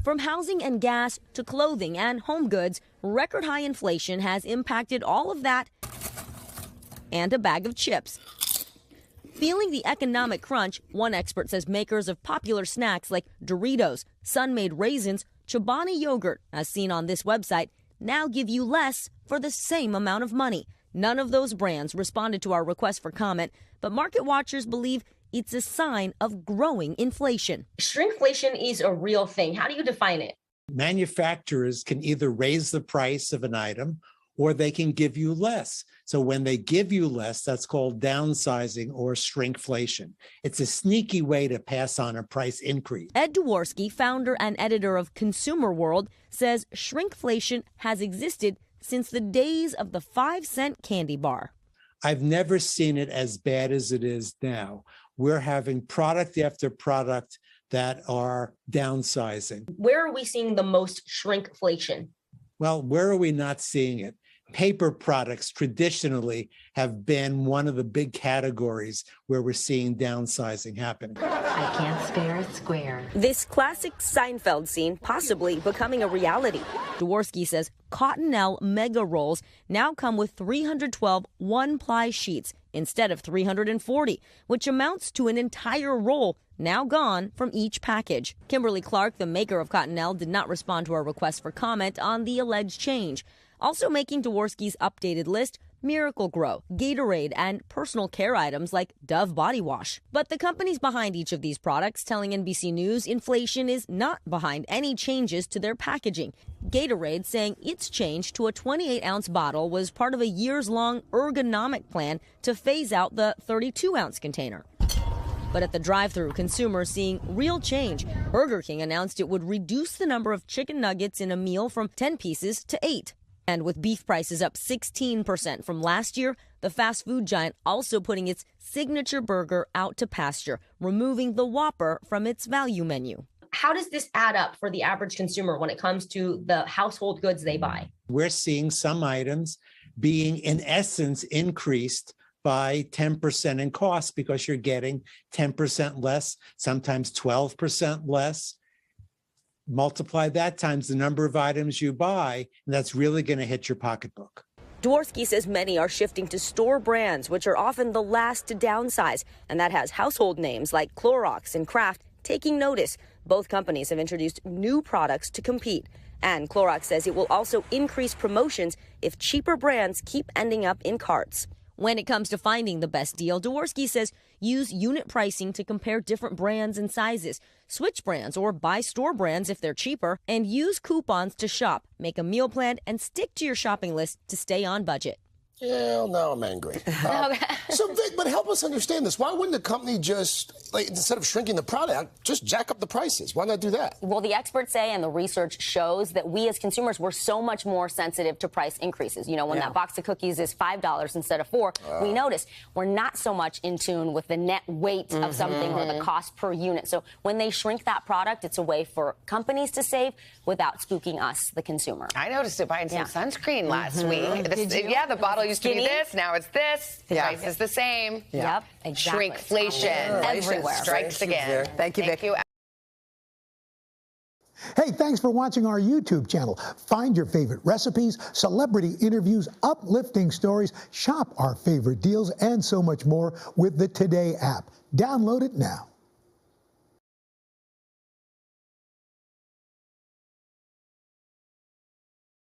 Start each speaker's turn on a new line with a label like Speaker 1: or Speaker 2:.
Speaker 1: From housing and gas to clothing and home goods, record high inflation has impacted all of that and a bag of chips. Feeling the economic crunch, one expert says makers of popular snacks like Doritos, Sun-Made raisins, Chobani yogurt, as seen on this website, now give you less for the same amount of money. None of those brands responded to our request for comment, but market watchers believe it's a sign of growing inflation.
Speaker 2: Shrinkflation is a real thing. How do you define it?
Speaker 3: Manufacturers can either raise the price of an item or they can give you less. So when they give you less, that's called downsizing or shrinkflation. It's a sneaky way to pass on a price increase.
Speaker 1: Ed Dworsky, founder and editor of Consumer World, says shrinkflation has existed since the days of the 5-cent candy bar.
Speaker 3: I've never seen it as bad as it is now. We're having product after product that are downsizing.
Speaker 2: Where are we seeing the most shrinkflation?
Speaker 3: Well, where are we not seeing it? Paper products traditionally have been one of the big categories where we're seeing downsizing happening.
Speaker 4: I can't spare a square.
Speaker 1: This classic Seinfeld scene possibly becoming a reality. Dworsky says Cottonelle Mega Rolls now come with 312 one-ply sheets instead of 340, which amounts to an entire roll now gone from each package. Kimberly Clark, the maker of Cottonelle, did not respond to our request for comment on the alleged change. Also making Dworsky's updated list, Miracle-Gro, Gatorade, and personal care items like Dove body wash. But the companies behind each of these products telling NBC News inflation is not behind any changes to their packaging. Gatorade saying its change to a 28-ounce bottle was part of a years-long ergonomic plan to phase out the 32-ounce container. But at the drive-thru, consumers seeing real change. Burger King announced it would reduce the number of chicken nuggets in a meal from 10 pieces to 8. And with beef prices up 16% from last year, the fast food giant also putting its signature burger out to pasture, removing the Whopper from its value menu.
Speaker 2: How does this add up for the average consumer when it comes to the household goods they buy?
Speaker 3: We're seeing some items being, in essence, increased by 10% in cost because you're getting 10% less, sometimes 12% less. Multiply that times the number of items you buy, and that's really going to hit your pocketbook.
Speaker 1: Dworsky says many are shifting to store brands, which are often the last to downsize, and that has household names like Clorox and Kraft taking notice. Both companies have introduced new products to compete, and Clorox says it will also increase promotions if cheaper brands keep ending up in carts. When it comes to finding the best deal, Dworsky says use unit pricing to compare different brands and sizes, switch brands or buy store brands if they're cheaper, and use coupons to shop, make a meal plan, and stick to your shopping list to stay on budget.
Speaker 5: Yeah, now I'm angry. So, Vic, but help us understand this. Why wouldn't the company just, instead of shrinking the product, just jack up the prices? Why not do that?
Speaker 6: Well, the experts say, and the research shows, that we as consumers, we're so much more sensitive to price increases. You know, when that box of cookies is $5 instead of $4, we notice we're not so much in tune with the net weight of something or the cost per unit. So when they shrink that product, it's a way for companies to save without spooking us, the consumer.
Speaker 7: I noticed it buying some sunscreen last week. Yeah, the bottle used to be this, now it's this. The price is the same.
Speaker 6: Yep, exactly.
Speaker 7: Shrinkflation.
Speaker 6: Everywhere.
Speaker 7: Strikes again.
Speaker 8: Thank you, Vic.
Speaker 7: Thank you.
Speaker 8: Hey, thanks for watching our YouTube channel. Find your favorite recipes, celebrity interviews, uplifting stories, shop our favorite deals, and so much more with the Today app. Download it now.